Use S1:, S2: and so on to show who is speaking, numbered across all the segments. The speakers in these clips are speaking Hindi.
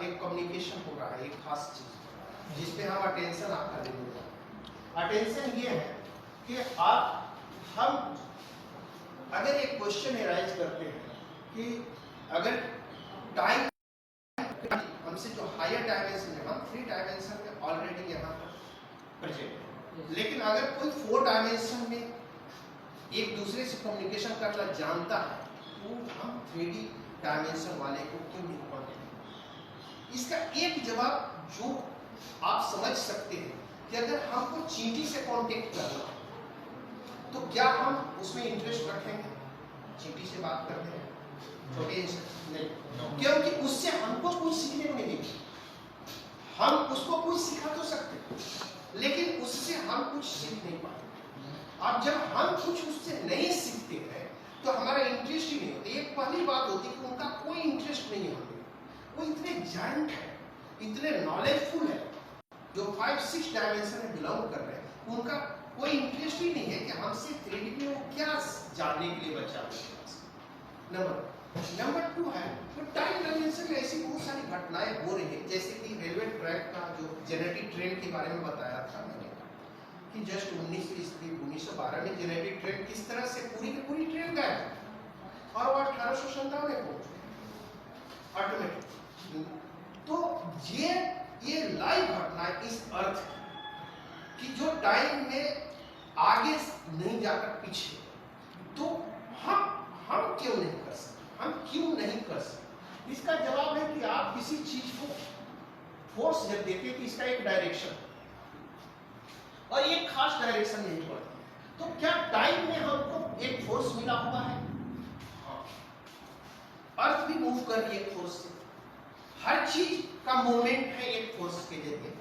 S1: एक कम्युनिकेशन हो रहा है, एक खास चीज जिसपे हम अटेंशन आपका दे देंगे। अटेंशन ये है कि हम अगर एक क्वेश्चन एराइज करते हैं कि अगर टाइम हमसे जो हायर डायमेंशन है, हम 3 डायमेंशन में ऑलरेडी यहाँ पर प्रेजेंट है, लेकिन अगर कोई 4 डायमेंशन में एक दूसरे से कम्युनिकेशन करना जानता है तो हम 3D डायमेंशन वाले को क्यों नहीं पढ़ते? इसका एक जवाब जो आप समझ सकते हैं कि अगर हमको चींटी से कांटेक्ट करना तो क्या हम उसमें इंटरेस्ट रखेंगे? चींटी से बात करते हैं छोटे नहीं, क्योंकि उससे हमको कुछ सीखने को नहीं मिलेगा। हम उसको कुछ सिखा तो सकते लेकिन उससे हम कुछ सीख नहीं पाते। अब जब हम कुछ उससे नहीं सीखते हैं तो हमारा इंटरेस्ट ही नहीं होता। एक पहली बात होती है कि उनका कोई इंटरेस्ट नहीं है हमें, वो इतने जायंट है, इतने नॉलेजफुल है, जो 5-6 डायमेंशन में बिलोंग कर रहे हैं, उनका कोई इंटरेस्ट ही नहीं है कि हमसे 3D में वो क्या जानने के लिए बचा है। नंबर 2 है तो टाइम डायमेंशन में ऐसी बहुत सारी घटनाएं हो रही है, जैसे कि रेलवे ट्रैक का जो जेनेटिक ट्रेन के बारे में बताया था मैंने कि जस्ट 1912 में जेनेटिक ट्रेन किस तरह से पूरी की पूरी ट्रेन गायब और वो 1857 में पहुंचे ऑटोमेटिक। तो ये लाइव घटना इस अर्थ कि जो टाइम में आगे नहीं जाकर पीछे, तो हम क्यों नहीं कर सकते? हम क्यों नहीं कर सकते? इसका जवाब है कि आप किसी चीज को फोर्स जब देते हैं कि इसका एक डायरेक्शन और एक खास डायरेक्शन नहीं पड़ती, तो क्या टाइम में हमको एक फोर्स मिला हुआ है? हाँ, अर्थ भी मूव कर रही है फोर्स से, हर चीज का मूवमेंट है एक फोर्स के जरिए।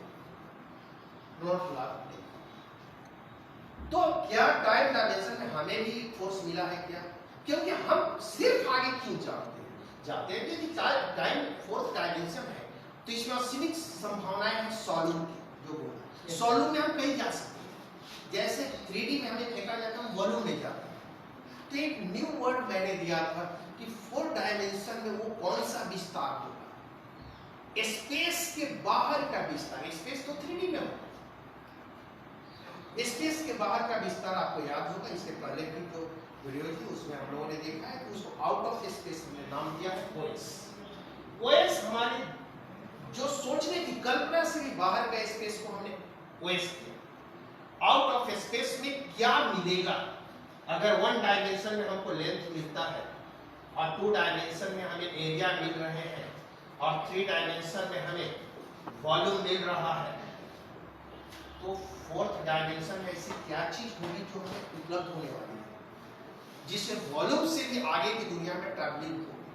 S1: तो क्या टाइम डायमेंशन में हमें भी फोर्स मिला है क्या? क्योंकि हम सिर्फ आगे क्यों जाते हैं कि टाइम 4th डायमेंशन है तो इसमें असीमित संभावनाएं हैं सॉल्यूम की। जो सॉल्यूम में हम कहीं जा सकते हैं, जैसे 3D में हमें फेंका जाता है, वॉल्यूम में जाते हैं। तो एक न्यू वर्ड मैंने दिया था कि 4 डायमेंशन में वो कौन सा विस्तार होगा? स्पेस के बाहर का विस्तार। स्पेस तो 3D में होगा, स्पेस के बाहर का विस्तार आपको याद होगा, इसके पहले की जो वीडियो थी उसमें हम लोगों ने देखा है कि उसको आउट ऑफ स्पेस हमने नाम दिया है ओएस। ओएस हमारे जो सोचने की कल्पना से भी बाहर का स्पेस को हमने ओएस किया। आउट ऑफ स्पेस में क्या मिलेगा अगर 1 डायमेंशन में हमको लेंथ मिलता है और 2 डायमेंशन में हमें एरिया मिल रहे हैं और 3 डायमेंशन में हमें वॉल्यूम मिल रहा है, तो 4th डायमेंशन में ऐसी क्या चीज होगी जो हमें उपलब्ध होने वाली है जिससे वॉल्यूम से भी आगे की दुनिया में ट्रैवलिंग होगी?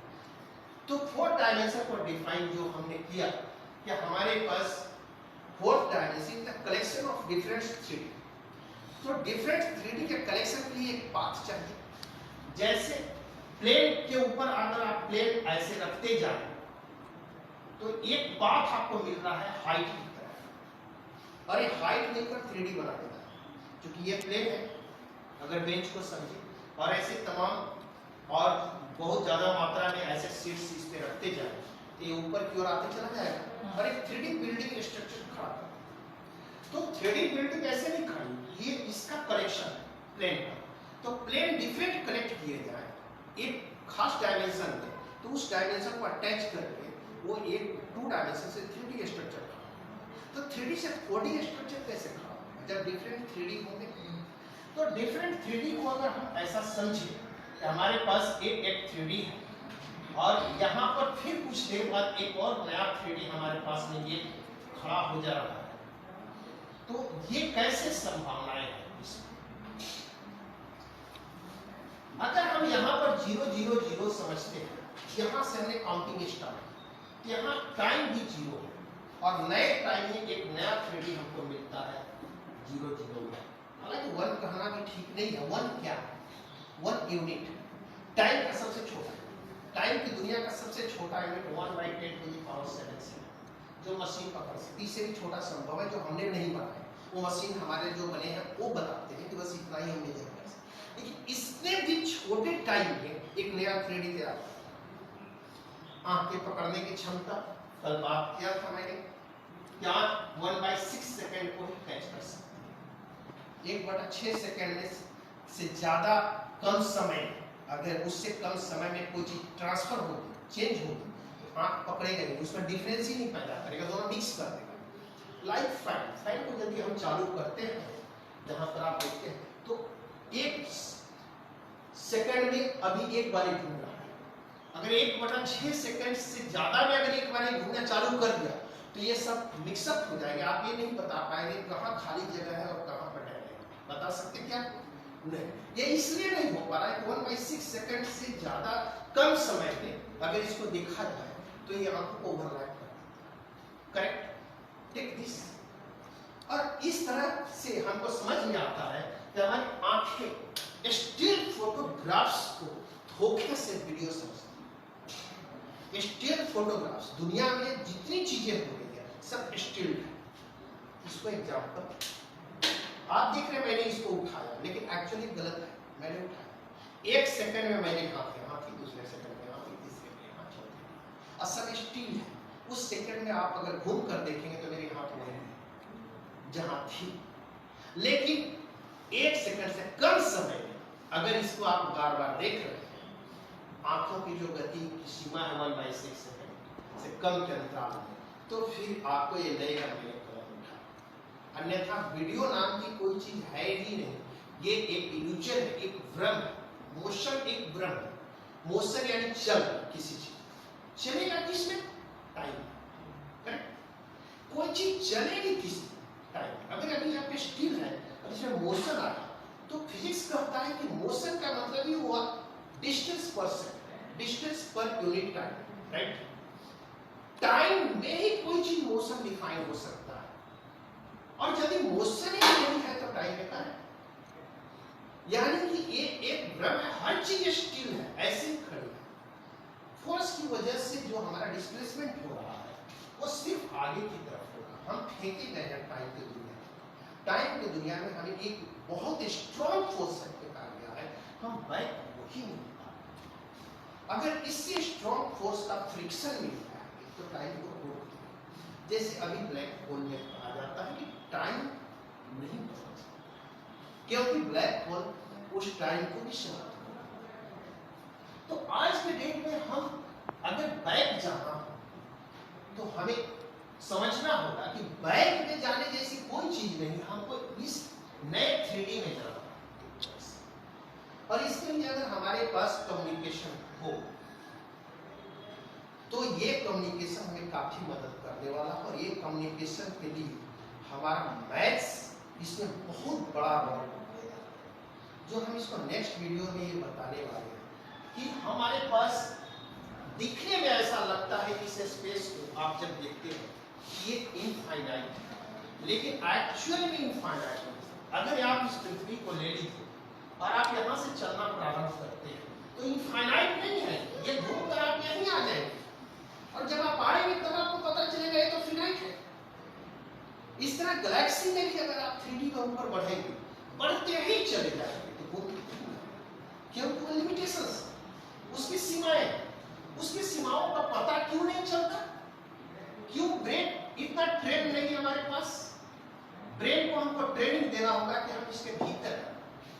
S1: तो 4th डायमेंशन को डिफाइन जो हमने किया कि हमारे पास 4th dimension the collection of different 3D। तो डिफरेंट 3D के कलेक्शन के लिए एक पाथ चाहिए। जैसे प्लेन के ऊपर अगर आप प्लेन ऐसे रखते जाए तो एक पाथ आपको मिल रहा है हाइट की तरह, और ये हाइट मिलकर 3D बना देता है। क्योंकि ये प्लेन है, अगर बेंच को समझे, और ऐसे तमाम और बहुत ज्यादा मात्रा में ऐसे सीट्स इस पे रखते जाए तो ये ऊपर की ओर आते चला जाएगा और एक 3D बिल्डिंग स्ट्रक्चर खड़ा कर। तो 3D बिल्डिंग ऐसे नहीं खड़ी, ये इसका कलेक्शन है प्लेन का। तो प्लेन डिफरेंट कनेक्ट किए जाए एक खास डायमेंशन में, तो उस डायमेंशन को अटैच करके वो एक 2 डायमेंशन से 3D स्ट्रक्चर खड़ा। तो 3D से 4D स्ट्रक्चर कैसे खड़ा होगा जब डिफरेंट 3D होंगे? तो डिफरेंट 3D को अगर हम ऐसा समझें कि हमारे पास एक 3D है और यहाँ पर फिर कुछ देर बाद एक और नया 3D हमारे पास में ये खड़ा हो जा रहा है, तो ये कैसे संभावनाएं हैं? अगर हम यहाँ पर 0 0 0 समझते हैं, यहाँ से हमने काउंटिंग स्टार्ट, यहाँ टाइम भी 0 है और नए टाइम में एक नया 3D हमको मिलता है 0 0 में। हालांकि 1 कहना भी ठीक नहीं है। 1 क्या है? 1 यूनिट टाइम का सबसे छोटा, टाइम की दुनिया का सबसे छोटा यूनिट 1/10⁷ जो मशीन पकड़ सकती है। इससे भी छोटा संभव है जो हमने नहीं बनाया, वो मशीन हमारे जो बने हैं वो बताते हैं कि बस इतना ही हमने जब कर सकते। लेकिन इसने भी छोटे टाइम में एक नया 3D तैयार, आंखें पकड़ने की क्षमता कल बात किया था मैंने, क्या 1/6 सेकंड को ही कैच कर सकते, 1/6 सेकंड में से ज्यादा कम समय, अगर उससे कम समय में कोई चीज ट्रांसफर होगी, चेंज होगी, तो आंख पकड़ेगा नहीं, उसमें डिफरेंस ही नहीं पैदा करेगा, दोनों मिक्स कर देगा। लाइक फैन को यदि हम चालू करते हैं, जहां पर आप देखते हैं, तो 1 सेकंड में अभी एक बार घूम रहा है, अगर 1/6 सेकंड से ज्यादा में अगर एक बार घूमना चालू कर दिया तो ये सब मिक्सअप हो जाएगा, आप ये नहीं बता पाएंगे कहाँ खाली जगह है और कहाँ पर डर है। बता सकते क्या? नहीं, ये इसलिए नहीं हो पा रहा है 1/6 सेकंड से ज्यादा कम समय में अगर इसको देखा जाए तो ये आंखों को ओवरलैप करता है। करेक्ट? Take this. और इस तरह से हमको समझ में आता है कि हमारी आंखें स्टिल फोटोग्राफ्स को धोखे से वीडियो समझती है। स्टिल फोटोग्राफ्स, दुनिया में जितनी चीजें हो रही है सब स्टिल है। इसको एग्जांपल आप देख रहे हैं, मैंने इसको उठाया लेकिन एक्चुअली गलत है, मैंने उठाया 1 सेकंड में मैंने यहाँ की, दूसरे सेकंड में यहाँ की, तीसरे में यहाँ, चौथे, असल स्टिल है। उस सेकंड में आप अगर घूम कर देखेंगे तो मेरे हाथ वहीं है जहां थी, लेकिन 1 सेकंड से कम समय में अगर इसको आप बार बार देख रहे हैं, आंखों की जो गति की सीमा है 1/6 सेकंड से कम के अंतराल में, तो फिर आपको ये लगेगा मैंने कलम उठा। अन्यथा वीडियो नाम की कोई चीज है ही नहीं, ये एक इल्यूजन है, एक भ्रम है। मोशन एक भ्रम है। मोशन यानी चल, किसी चीज चलेगा किसमें? टाइम। करेक्ट? कोई चीज चलेगी किस टाइम? अगर अभी यहाँ पे स्टिल है और इसमें मोशन आ रहा, तो फिजिक्स कहता है कि मोशन का मतलब ही हुआ डिस्टेंस पर second, distance per unit time. Right? Time में ही कोई चीज मोशन डिफाइन हो सकता है, और यदि मोशन ही नहीं है तो टाइम बेकार है। यानी कि ये एक भ्रम है, हर चीज स्टिल है, ऐसे ही खड़ी है। फोर्स की वजह से जो हमारा डिस्प्लेसमेंट हो रहा है वो सिर्फ आगे की तरफ हो रहा है। हम फेंके गए हैं टाइम की दुनिया में। टाइम की दुनिया में हमें एक बहुत स्ट्रॉन्ग फोर्स फेंका गया है, हम बैक हो ही नहीं पा रहे। अगर इससे स्ट्रॉन्ग फोर्स का फ्रिक्शन मिलता है तो टाइम को रोक देगा। जैसे अभी ब्लैक होल में कहा जाता है कि टाइम नहीं बदल सकता, क्योंकि ब्लैक होल उस टाइम को भी समाप्त कर रहा है। तो आज के डेट में हम अगर बैक जाना हो तो हमें समझना होगा कि बैक में जाने जैसी कोई चीज नहीं, हमको इस नए 3D में जाना है। और इसके लिए अगर हमारे पास कम्युनिकेशन हो तो ये कम्युनिकेशन हमें काफी मदद करने वाला, और ये कम्युनिकेशन के लिए हमारा मैथ्स इसमें बहुत बड़ा रोल प्ले, जो हम इसको नेक्स्ट वीडियो में ये बताने वाले हैं कि हमारे पास दिखने में ऐसा लगता है कि इस स्पेस को आप जब देखते हैं ये इनफाइनाइट है, लेकिन एक्चुअल में इनफाइनाइट है। अगर आप इस पृथ्वी को ले लीजिए और आप यहाँ से चलना प्रारंभ करते हैं तो इनफाइनाइट नहीं है, ये घूम कर आप यहीं आ जाएंगे, और जब आप आएंगे तब आपको पता चलेगा ये तो फिनाइट है। इस तरह गैलेक्सी में भी अगर आप 3D के ऊपर बढ़ेंगे, बढ़ते ही चले जाएंगे तो क्योंकि वो लिमिटेशंस, उसकी सीमाएं, उसकी सीमाओं का पता क्यों नहीं चलता? क्यों ब्रेन इतना ट्रेन नहीं है हमारे पास? ब्रेन को हमको ट्रेनिंग देना होगा कि हम इसके भीतर हैं,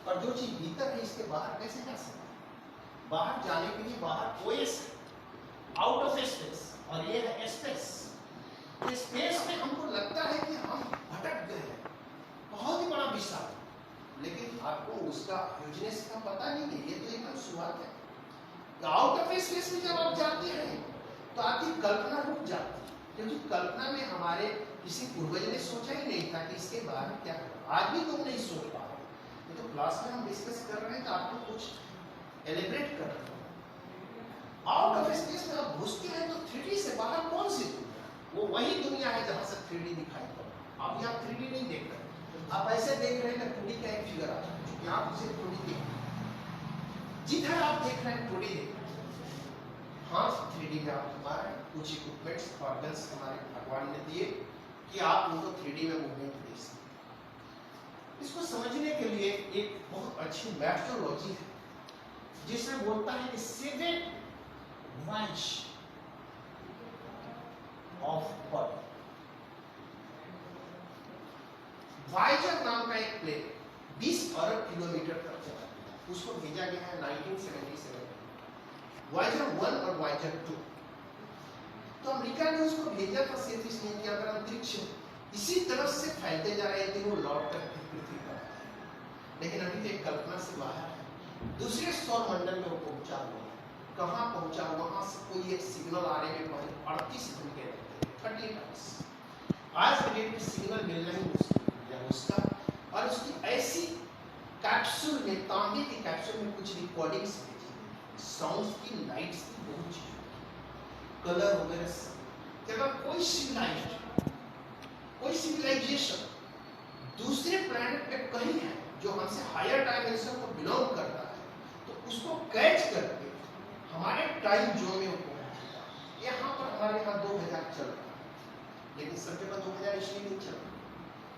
S1: और जो चीज भीतर है इसके बाहर कैसे जा सकते हैं? बाहर जाने के लिए बाहर ओएस आउट ऑफ स्पेस, और ये है स्पेस। स्पेस में हमको लगता है कि हम भटक गए हैं, बहुत ही बड़ा विशाल, लेकिन आपको उसका ह्यूजनेस का पता नहीं है, ये तो एकदम शुरुआत है। आउट ऑफ स्पेस में जब आप जाते हैं तो आपकी कल्पना रुक जाती है, क्योंकि कल्पना में हमारे किसी पूर्वज ने सोचा ही नहीं था कि इसके बारे में क्या होगा। आज भी तुम नहीं सोच पा रहे, ये तो क्लास में हम डिस्कस कर रहे हैं तो आपको कुछ एलिब्रेट कर रहे हैं। आउट ऑफ स्पेस में आप घुसते हैं तो 3D से बाहर कौन सी दुनिया? वो वही दुनिया है जहां से 3D दिखाई पड़ता। आप यहाँ 3D नहीं देख रहे, आप ऐसे देख रहे हैं 2D का एक फिगर आता है, यहाँ उसे 2D देख रहे हैं, जिधर आप देख रहे हैं 2D देख रहे हैं। हाँ, 3D में आप हमारे कुछ इक्विपमेंट्स, ऑर्गन्स हमारे भगवान ने दिए कि आप उनको 3D में मूवमेंट दे सकें। इसको समझने के लिए एक बहुत अच्छी मेथोडोलॉजी है जिसमें बोलता है कि 7 वाइज वाइजर नाम का एक प्लेन 20 अरब किलोमीटर तक चला, उसको भेजा गया है 1977 वाइजर 1 और वाइजर 2। तो अमेरिका ने उसको भेजा था सिर्फ इसलिए कि अगर अंतरिक्ष इसी तरफ से फैलते जा रहे थे वो लौट कर पृथ्वी पर, लेकिन अभी तो एक कल्पना से बाहर है। दूसरे सौर मंडल में वो पहुंचा हुआ है, कहाँ पहुंचा, वहां से कोई एक सिग्नल आने में पहले 38 घंटे लगते, 30 आवर्स। आज के डेट में सिग्नल मिलना ही मुश्किल है उसका, और उसकी ऐसी कैप्सूल में, तांबे की कैप्सूल में कुछ रिकॉर्डिंग्स भेजी, साउंड्स की, लाइट्स की, बहुत चीजों की, कलर वगैरह सब। अगर कोई सिविलाइजेशन दूसरे प्लैनेट पे कहीं है जो हमसे हायर डायमेंशन को बिलोंग करता है, तो उसको कैच करके हमारे टाइम जोन में वो पहुंचेगा। यहाँ पर हमारे यहाँ 2000 चल रहा है, लेकिन सब जगह 2000 ईस्वी नहीं चल रहा,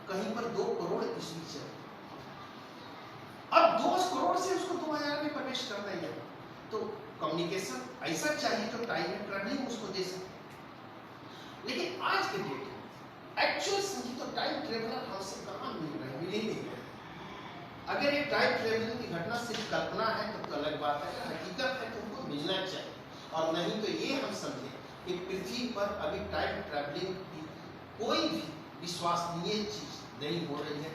S1: कहीं पर 2 करोड़ ईस्वी चल रहा। अब 2 करोड़ से उसको 2000 में प्रवेश करना है, तो कम्युनिकेशन ऐसा चाहिए जो टाइम में ट्रैवलिंग उसको दे सके। लेकिन आज के डेट एक्चुअल समझी तो टाइम ट्रेवलर हमसे कहाँ मिल रहे हैं, मिल ही नहीं रहे। अगर ये टाइम ट्रेवलिंग की घटना सिर्फ कल्पना है तो अलग बात है, हकीकत है तो उनको मिलना चाहिए। और नहीं तो ये हम समझे कि पृथ्वी पर अभी टाइम ट्रैवलिंग की कोई भी विश्वसनीय चीज नहीं हो रही है,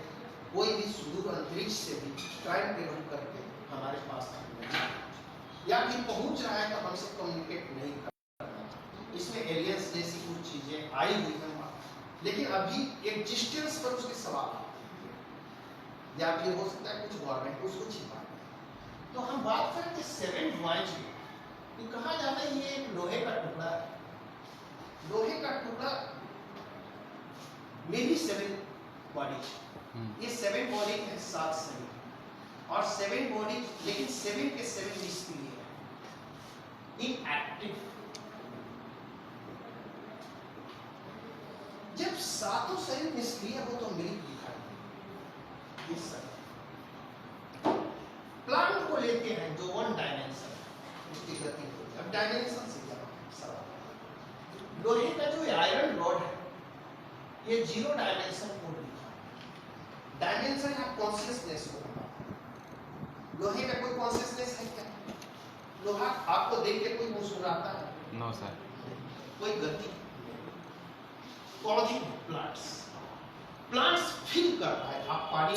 S1: कोई भी सुदूर अंतरिक्ष से भी टाइम ट्रेवल करके हमारे पास या फिर पहुंच रहा है तो हमसे कम्युनिकेट नहीं कर रहा। इसमें एलियंस जैसी कुछ चीजें आई हुई हैं, लेकिन अभी एग्जिस्टेंस पर उसके सवाल है, या फिर हो सकता है कुछ गवर्नमेंट उसको छिपा। तो हम बात करते हैं 7 वॉयज की, तो कहा जाता है ये एक लोहे का टुकड़ा है, लोहे का टुकड़ा में भी 7 बॉडी, ये 7 बॉडी है, 7 शरीर और 7 बॉडी, लेकिन 7 के 7 निष्क्रिय है, इनएक्टिव। जब 7 शरीर निष्क्रिय हो तो मृत दिखाई दे। ये सब प्लांट को लेते हैं जो 1 डायमेंशन, उसकी गति होती है। अब डायमेंशन से क्या सवाल, लोहे का जो आयरन रॉड है ये 0 डायमेंशन को लिखा, डायमेंशन है कॉन्शियसनेस को। लोहे का कोई कॉन्शियसनेस है क्या? लोहा आपको देख के कोई मुस्कुराता है?
S2: No sir.
S1: कोई गति? पौधे, प्लांट्स फील कर रहा है, आप पानी